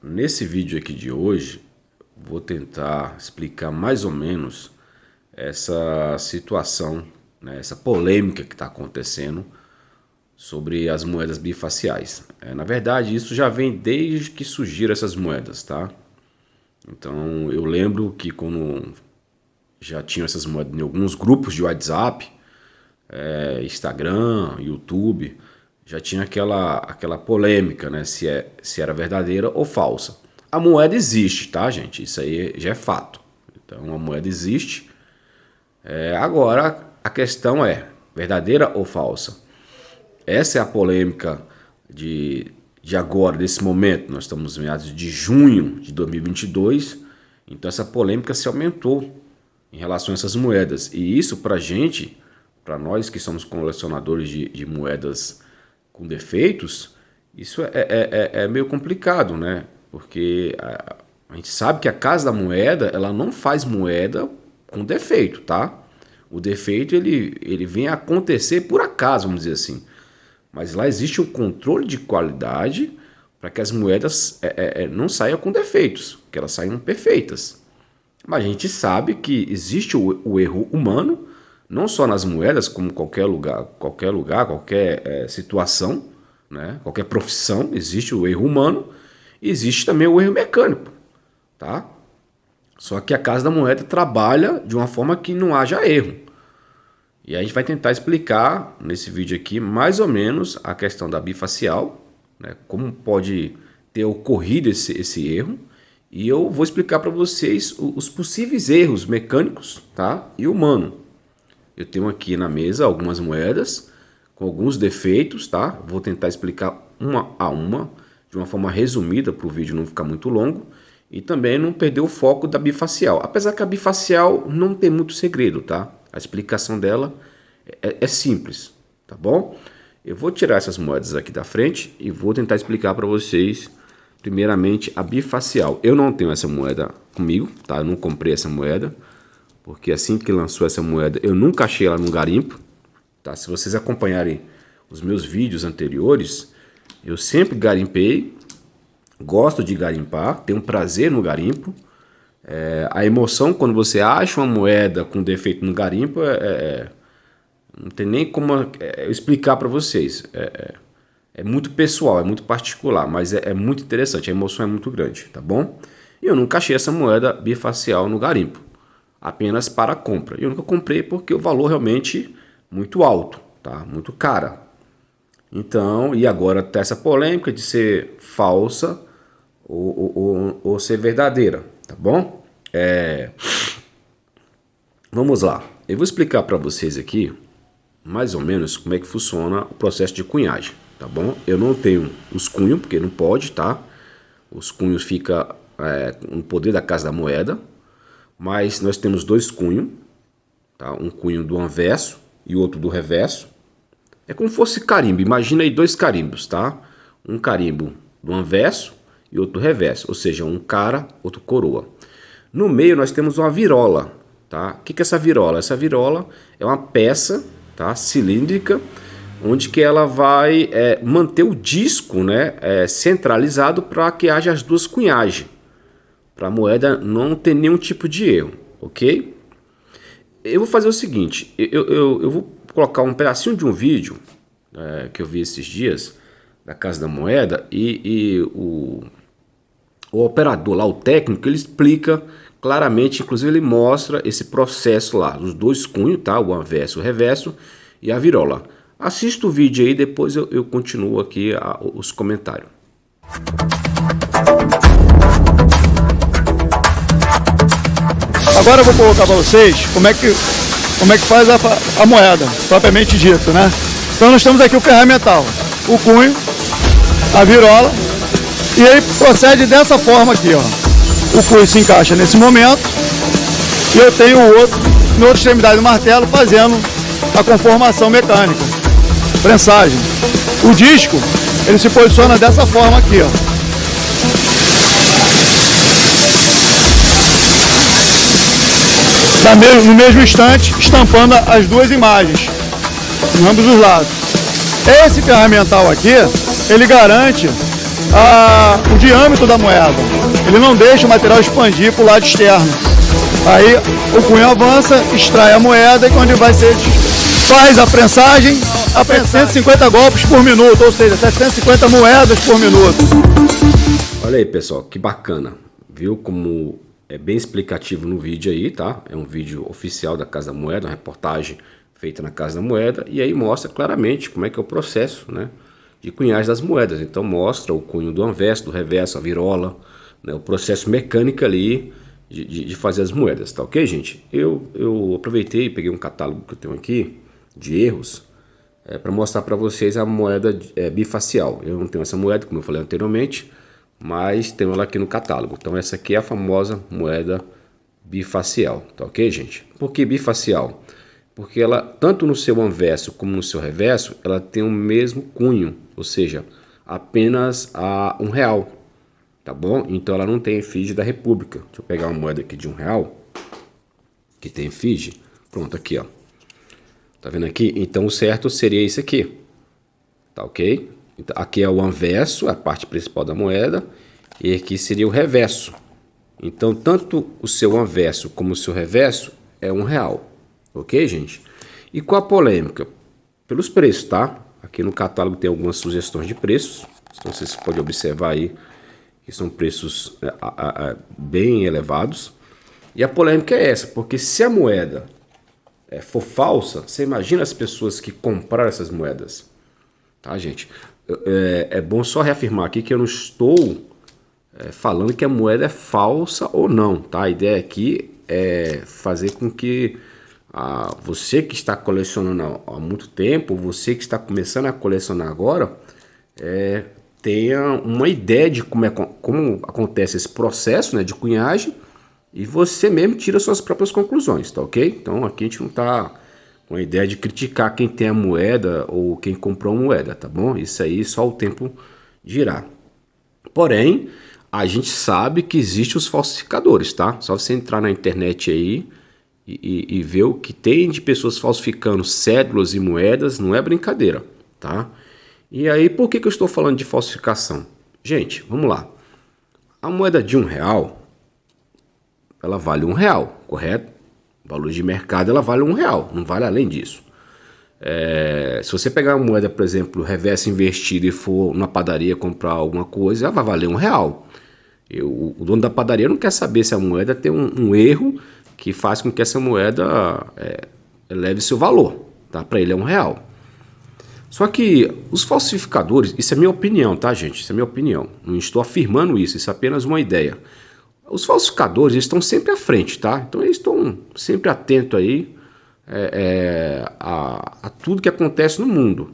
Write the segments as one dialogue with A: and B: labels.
A: nesse vídeo aqui de hoje, vou tentar explicar mais ou menos essa situação, né, essa polêmica que está acontecendo sobre as moedas bifaciais. Na verdade, isso já vem desde que surgiram essas moedas, tá? Então, eu lembro que quando já tinham essas moedas em alguns grupos de WhatsApp, Instagram, YouTube, já tinha aquela polêmica, né? Se era verdadeira ou falsa. A moeda existe, tá, gente? Isso aí já é fato. Então, a moeda existe. Agora, a questão é verdadeira ou falsa? Essa é a polêmica de agora, desse momento. Nós estamos em meados de junho de 2022. Então, essa polêmica se aumentou em relação a essas moedas. E isso, pra gente, para nós que somos colecionadores de moedas com defeitos, isso é meio complicado, né? Porque a gente sabe que a Casa da Moeda, ela não faz moeda com defeito, tá? O defeito, ele vem a acontecer por acaso, vamos dizer assim. Mas lá existe um controle de qualidade para que as moedas não saiam com defeitos, que elas saiam perfeitas. Mas a gente sabe que existe o erro humano, não só nas moedas, como qualquer lugar, qualquer situação, né? Qualquer profissão, existe o erro humano e existe também o erro mecânico, tá? Só que a Casa da Moeda trabalha de uma forma que não haja erro. E a gente vai tentar explicar nesse vídeo aqui mais ou menos a questão da bifacial, né? Como pode ter ocorrido esse erro. E eu vou explicar para vocês os possíveis erros mecânicos, tá? E humano. Eu tenho aqui na mesa algumas moedas com alguns defeitos, tá? Vou tentar explicar uma a uma de uma forma resumida para o vídeo não ficar muito longo e também não perder o foco da bifacial. Apesar que a bifacial não tem muito segredo, tá? A explicação dela é simples, tá bom? Eu vou tirar essas moedas aqui da frente e vou tentar explicar para vocês, primeiramente, a bifacial. Eu não tenho essa moeda comigo, tá? Eu não comprei essa moeda, porque assim que lançou essa moeda, eu nunca achei ela no garimpo, tá? Se vocês acompanharem os meus vídeos anteriores, eu sempre garimpei, gosto de garimpar, tenho prazer no garimpo. A emoção quando você acha uma moeda com defeito no garimpo não tem nem como eu explicar para vocês. É muito pessoal, é muito particular, mas é muito interessante, a emoção é muito grande, tá bom? E eu nunca achei essa moeda bifacial no garimpo, apenas para compra. Eu nunca comprei porque o valor realmente muito alto, tá? Muito cara. Então, e agora tá essa polêmica de ser falsa ou ser verdadeira, tá bom? Vamos lá. Eu vou explicar para vocês aqui mais ou menos como é que funciona o processo de cunhagem, tá bom? Eu não tenho os cunhos, porque não pode, tá? Os cunhos ficam no poder da Casa da Moeda, mas nós temos dois cunhos, tá? Um cunho do anverso e outro do reverso. É como se fosse carimbo, imagina aí dois carimbos, tá? Um carimbo do anverso e outro do reverso, ou seja, um cara, outro coroa. No meio nós temos uma virola, tá? O que é essa virola? Essa virola é uma peça, tá, cilíndrica, onde que ela vai manter o disco, né, centralizado para que haja as duas cunhagens, para a moeda não ter nenhum tipo de erro, ok? Eu vou fazer o seguinte, eu vou colocar um pedacinho de um vídeo que eu vi esses dias da Casa da Moeda e o operador lá, o técnico, ele explica claramente, inclusive ele mostra esse processo lá, os dois cunhos, tá? O anverso e o reverso e a virola. Assista o vídeo aí, depois eu continuo aqui os comentários.
B: Agora eu vou colocar para vocês como é que faz a moeda, propriamente dita, né? Então nós temos aqui o ferramental, o cunho, a virola, e aí procede dessa forma aqui, ó. O cunho se encaixa nesse momento e eu tenho o outro, na outra extremidade do martelo, fazendo a conformação mecânica, prensagem. O disco, ele se posiciona dessa forma aqui, ó. No mesmo instante, estampando as duas imagens, em ambos os lados. Esse ferramental aqui, ele garante o diâmetro da moeda. Ele não deixa o material expandir para o lado externo. Aí o cunho avança, extrai a moeda e quando vai ser, faz a prensagem, 150 golpes por minuto, ou seja, 750 moedas por minuto.
A: Olha aí, pessoal, que bacana. Viu como é bem explicativo no vídeo aí, tá? É um vídeo oficial da Casa da Moeda, uma reportagem feita na Casa da Moeda, e aí mostra claramente como é que é o processo, né, de cunhagem das moedas. Então mostra o cunho do anverso, do reverso, a virola, né, o processo mecânico ali de fazer as moedas, tá ok, gente? Eu aproveitei e peguei um catálogo que eu tenho aqui de erros para mostrar para vocês a moeda bifacial. Eu não tenho essa moeda, como eu falei anteriormente, mas tenho ela aqui no catálogo. Então essa aqui é a famosa moeda bifacial, tá ok, gente? Por que bifacial? Porque ela, tanto no seu anverso como no seu reverso, ela tem o mesmo cunho, ou seja, apenas a R$1, tá bom? Então ela não tem efígie da República. Deixa eu pegar uma moeda aqui de R$1, que tem efígie. Pronto, aqui, ó. Tá vendo aqui? Então o certo seria esse aqui, tá ok? Então, aqui é o anverso, a parte principal da moeda, e aqui seria o reverso. Então tanto o seu anverso como o seu reverso é R$1. Ok, gente? E qual a polêmica? Pelos preços, tá? Aqui no catálogo tem algumas sugestões de preços. Então vocês podem observar aí que são preços bem elevados. E a polêmica é essa, porque se a moeda for falsa, você imagina as pessoas que compraram essas moedas. Tá, gente? É bom só reafirmar aqui que eu não estou falando que a moeda é falsa ou não, tá? A ideia aqui é fazer com que você que está colecionando há muito tempo, você que está começando a colecionar agora, tenha uma ideia de como acontece esse processo, né, de cunhagem, e você mesmo tira suas próprias conclusões, tá ok? Então aqui a gente não está com a ideia de criticar quem tem a moeda ou quem comprou a moeda, tá bom? Isso aí só o tempo dirá. Porém, a gente sabe que existem os falsificadores, tá? Só você entrar na internet aí e ver o que tem de pessoas falsificando cédulas e moedas, não é brincadeira, tá? E aí, por que eu estou falando de falsificação? Gente, vamos lá. A moeda de R$1, ela vale R$1, correto? O valor de mercado, ela vale R$1, não vale além disso. Se você pegar uma moeda, por exemplo, reverso invertido e for na padaria comprar alguma coisa, ela vai valer R$1. O dono da padaria não quer saber se a moeda tem um erro que faz com que essa moeda eleve seu valor, tá? Para ele é R$1. Só que os falsificadores, isso é minha opinião, tá, gente? Isso é minha opinião. Não estou afirmando isso é apenas uma ideia. Os falsificadores estão sempre à frente, tá? Então eles estão sempre atentos aí a tudo que acontece no mundo.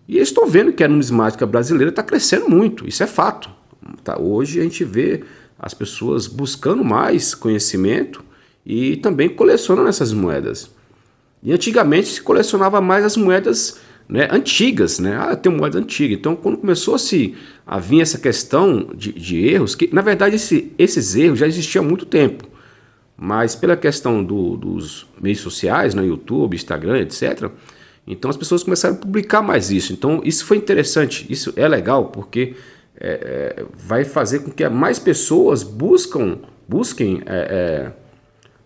A: E eles estão vendo que a numismática brasileira está crescendo muito, isso é fato. Tá? Hoje a gente vê as pessoas buscando mais conhecimento e também colecionam essas moedas. E antigamente se colecionava mais as moedas, né, antigas, né? Tem moeda antiga. Então quando começou a vir essa questão de erros, que na verdade esses erros já existiam há muito tempo, mas pela questão dos meios sociais, no YouTube, Instagram, etc., então as pessoas começaram a publicar mais isso. Então isso foi interessante, isso é legal, porque vai fazer com que mais pessoas busquem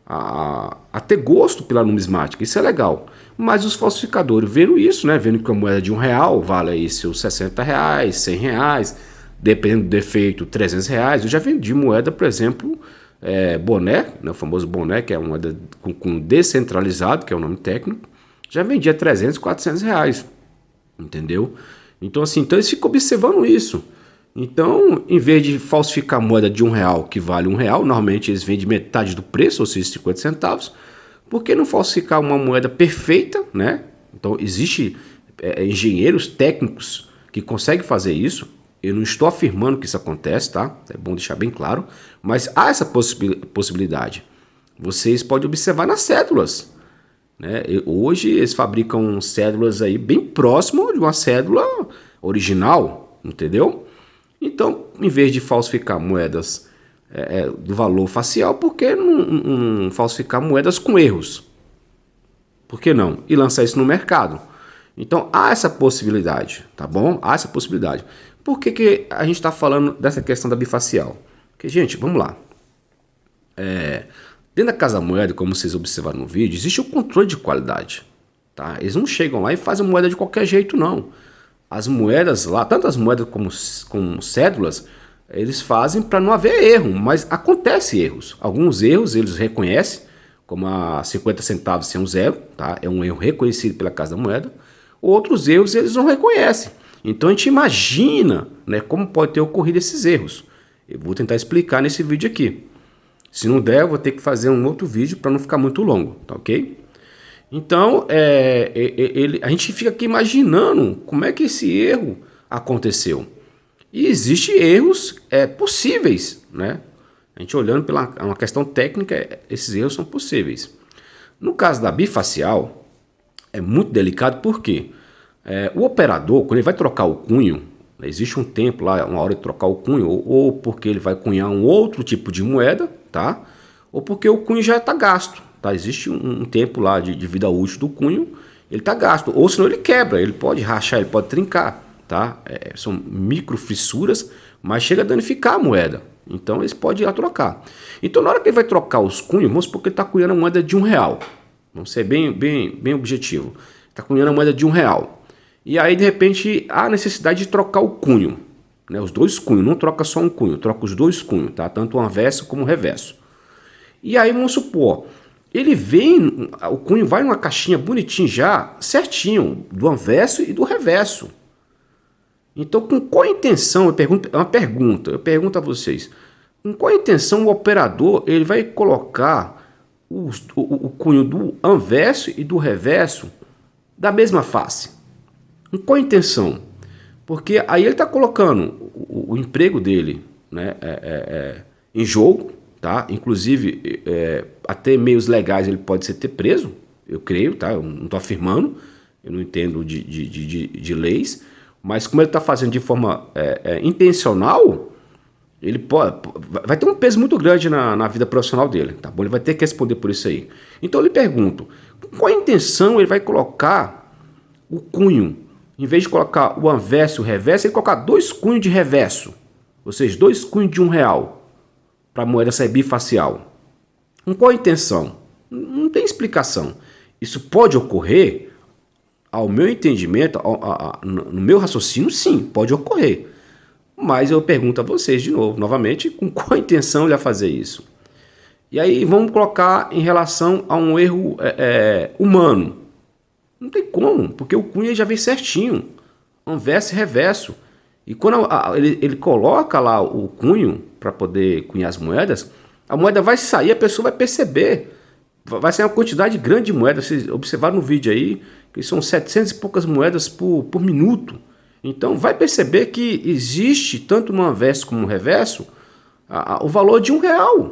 A: a ter gosto pela numismática. Isso é legal. Mas os falsificadores vendo isso, né, vendo que a moeda de R$1 vale aí seus R$60, R$100, dependendo do defeito, R$300. Eu já vendi moeda, por exemplo, boné, né, o famoso boné, que é uma moeda com descentralizado, que é o nome técnico, já vendia R$300, R$400, entendeu? Então assim, então eles ficam observando isso. Então, em vez de falsificar moeda de R$1 que vale R$1, normalmente eles vendem metade do preço, ou seja, 50 centavos. Por que não falsificar uma moeda perfeita, né? Então, existe engenheiros técnicos que conseguem fazer isso. Eu não estou afirmando que isso acontece, tá? É bom deixar bem claro. Mas há essa possibilidade. Vocês podem observar nas cédulas, né? Hoje eles fabricam cédulas aí bem próximo de uma cédula original, entendeu? Então, em vez de falsificar moedas do valor facial, por que não falsificar moedas com erros? Por que não? E lançar isso no mercado. Então, há essa possibilidade, tá bom? Há essa possibilidade. Por que a gente está falando dessa questão da bifacial? Porque, gente, vamos lá. Dentro da Casa Moeda, como vocês observaram no vídeo, existe o controle de qualidade. Tá? Eles não chegam lá e fazem moeda de qualquer jeito, não. As moedas lá, tanto as moedas como cédulas, eles fazem para não haver erro, mas acontece erros. Alguns erros eles reconhecem, como a 50 centavos sem um zero, tá? É um erro reconhecido pela Casa da Moeda. Outros erros eles não reconhecem. Então a gente imagina, né, como pode ter ocorrido esses erros. Eu vou tentar explicar nesse vídeo aqui. Se não der, eu vou ter que fazer um outro vídeo para não ficar muito longo, tá ok? Então, a gente fica aqui imaginando como é que esse erro aconteceu. E existem erros possíveis, né? A gente olhando pela uma questão técnica, esses erros são possíveis. No caso da bifacial, é muito delicado porque o operador, quando ele vai trocar o cunho, existe um tempo lá, uma hora de trocar o cunho, ou porque ele vai cunhar um outro tipo de moeda, tá? Ou porque o cunho já está gasto. Tá? Existe um tempo lá de vida útil do cunho, ele está gasto, ou senão ele quebra, ele pode rachar, ele pode trincar, tá? São micro fissuras, mas chega a danificar a moeda, então eles podem ir lá trocar. Então na hora que ele vai trocar os cunhos, vamos supor que ele está cunhando a moeda de R$1, vamos ser bem objetivo, está cunhando a moeda de R$1, e aí de repente há necessidade de trocar o cunho, né? Os dois cunhos, não troca só um cunho, troca os dois cunhos, tá? Tanto o anverso como o reverso. E aí vamos supor, ele vem, o cunho vai numa caixinha bonitinho já, certinho, do anverso e do reverso. Então, com qual intenção, eu pergunto a vocês, com qual intenção o operador ele vai colocar o cunho do anverso e do reverso da mesma face? Com qual intenção? Porque aí ele está colocando o emprego dele, né, em jogo. Tá? Inclusive, até meios legais ele pode ser preso, eu creio, tá? Eu não estou afirmando, eu não entendo de leis, mas como ele está fazendo de forma intencional, ele vai ter um peso muito grande na vida profissional dele, tá bom? Ele vai ter que responder por isso aí. Então eu lhe pergunto, com qual intenção ele vai colocar o cunho? Em vez de colocar o anverso e o reverso, ele colocar dois cunhos de reverso, ou seja, dois cunhos de R$1. Para a moeda ser bifacial. Com qual intenção? Não tem explicação. Isso pode ocorrer, ao meu entendimento, no meu raciocínio, sim, pode ocorrer. Mas eu pergunto a vocês de novo, novamente, com qual intenção ele vai fazer isso? E aí vamos colocar em relação a um erro humano. Não tem como, porque o cunho já vem certinho, anverso e reverso. E quando ele coloca lá o cunho para poder cunhar as moedas, a moeda vai sair, a pessoa vai perceber. Vai ser uma quantidade grande de moedas. Vocês observaram no vídeo aí que são 700 e poucas moedas por minuto. Então vai perceber que existe, tanto no anverso como no reverso, o valor de R$1.